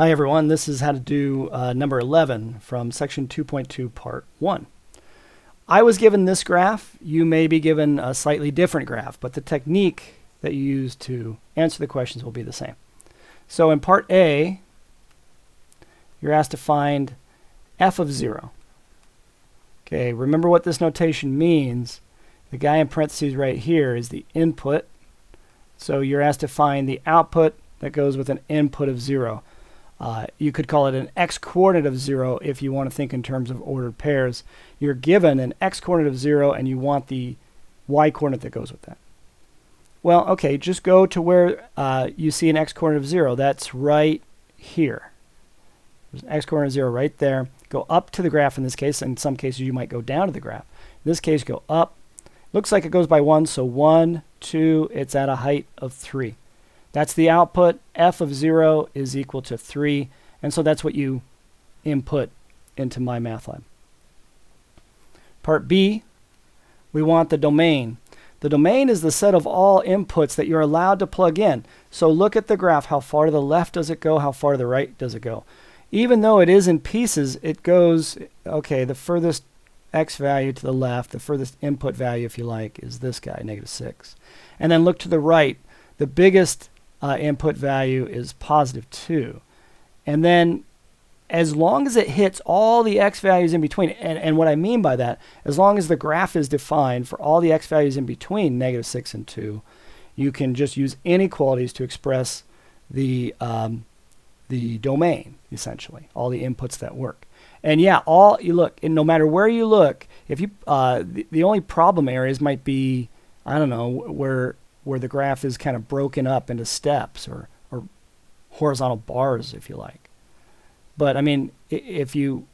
Hi everyone, this is how to do number 11 from section 2.2 part 1. I was given this graph. You may be given a slightly different graph, but the technique that you use to answer the questions will be the same. So in part A, you're asked to find f of 0. Okay, remember what this notation means. The guy in parentheses right here is the input. So you're asked to find the output that goes with an input of 0. You could call it an x-coordinate of 0 if you want to think in terms of ordered pairs. You're given an x-coordinate of 0 and you want the y-coordinate that goes with that. Well, okay, just go to where you see an x-coordinate of 0. That's right here. There's an x-coordinate of 0 right there. Go up to the graph in this case. In some cases, you might go down to the graph. In this case, go up. Looks like it goes by 1, so 1, 2, it's at a height of 3. That's the output. F of 0 is equal to 3. And so that's what you input into MyMathLab. Part B, we want the domain. The domain is the set of all inputs that you're allowed to plug in. So look at the graph. How far to the left does it go? How far to the right does it go? Even though it is in pieces, it goes, okay, the furthest x value to the left, the furthest input value, if you like, is this guy, -6. And then look to the right. The biggest input value is +2. And then as long as it hits all the x values in between, and what I mean by that, as long as the graph is defined for all the x values in between -6 and 2, you can just use inequalities to express the domain, essentially, all the inputs that work. And yeah, you look, and no matter where you look, if you the only problem areas might be, I don't know, where the graph is kind of broken up into steps or horizontal bars, if you like. But I mean, if you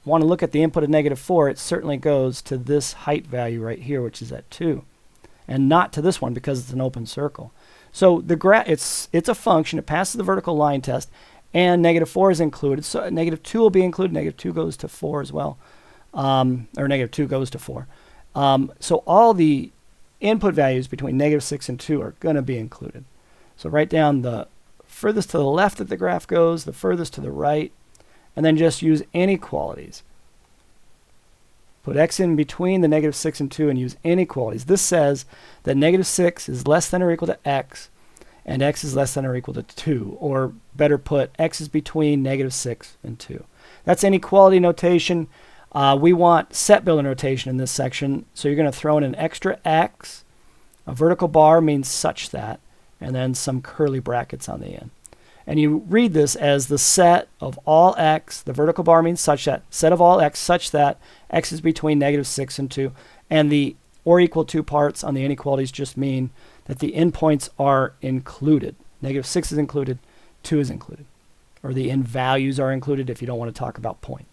want to look at the input of -4, it certainly goes to this height value right here, which is at 2, and not to this one because it's an open circle. So the graph, it's a function. It passes the vertical line test, and -4 is included. So -2 will be included. -2 goes to 4 as well, or -2 goes to 4. So all the input values between -6 and 2 are going to be included. So write down the furthest to the left that the graph goes, the furthest to the right, and then just use inequalities. Put x in between the -6 and 2 and use inequalities. This says that -6 is less than or equal to x, and x is less than or equal to 2. Or better put, x is between -6 and 2. That's inequality notation. We want set builder notation in this section, so you're going to throw in an extra x. A vertical bar means such that, and then some curly brackets on the end. And you read this as the set of all x. The vertical bar means such that, set of all x such that x is between -6 and 2. And the or equal to parts on the inequalities just mean that the endpoints are included. -6 is included, 2 is included. Or the end values are included if you don't want to talk about points.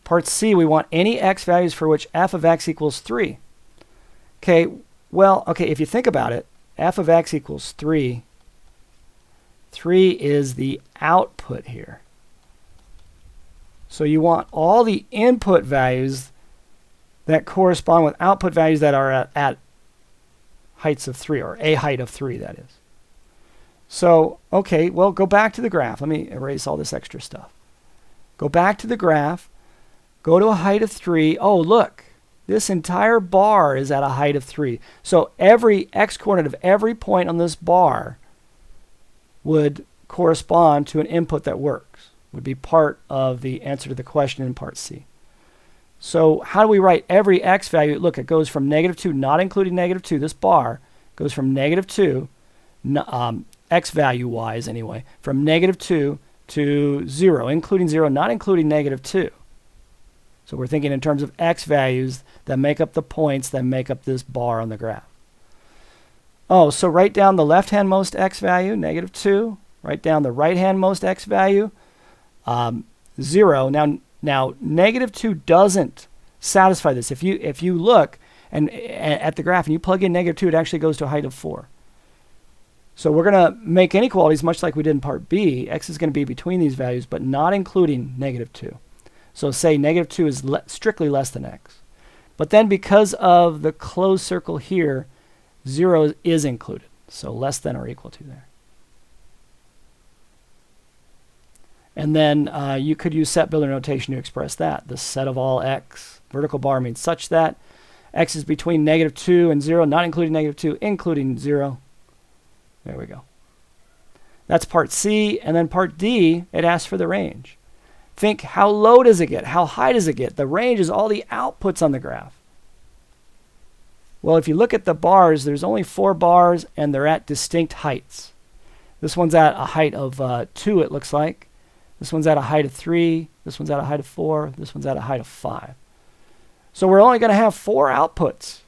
Part C, we want any x values for which f of x equals 3. Okay, well, okay, if you think about it, f of x equals 3. 3 is the output here. So you want all the input values that correspond with output values that are at heights of 3, or a height of 3, that is. So, okay, well, go back to the graph. Let me erase all this extra stuff. Go back to the graph. Go to a height of 3. Oh, look, this entire bar is at a height of 3. So every x-coordinate of every point on this bar would correspond to an input that works, would be part of the answer to the question in part C. So how do we write every x value? Look, it goes from -2, not including -2. This bar goes from -2, x value-wise anyway, from -2 to 0, including 0, not including -2. So we're thinking in terms of x values that make up the points that make up this bar on the graph. Oh, so write down the left-handmost x value, -2. Write down the right-handmost x value, 0. Now -2 doesn't satisfy this. If you look at the graph and you plug in -2, it actually goes to a height of 4. So we're going to make inequalities much like we did in part B. X is going to be between these values, but not including -2. So say -2 is strictly less than x. But then because of the closed circle here, 0 is included. So less than or equal to there. And then you could use set builder notation to express that. The set of all x, vertical bar means such that x is between -2 and 0, not including -2, including 0. There we go. That's part C. And then part D, it asks for the range. Think, how low does it get? How high does it get? The range is all the outputs on the graph. Well, if you look at the bars, there's only 4 bars, and they're at distinct heights. This one's at a height of 2, it looks like. This one's at a height of 3. This one's at a height of 4. This one's at a height of 5. So we're only going to have 4 outputs.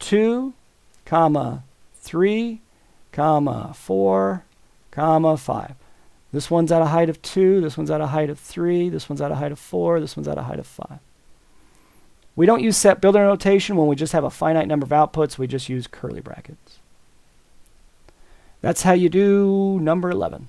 2, 3, 4, 5. This one's at a height of 2. This one's at a height of 3. This one's at a height of 4. This one's at a height of 5. We don't use set builder notation when we just have a finite number of outputs. We just use curly brackets. That's how you do number 11.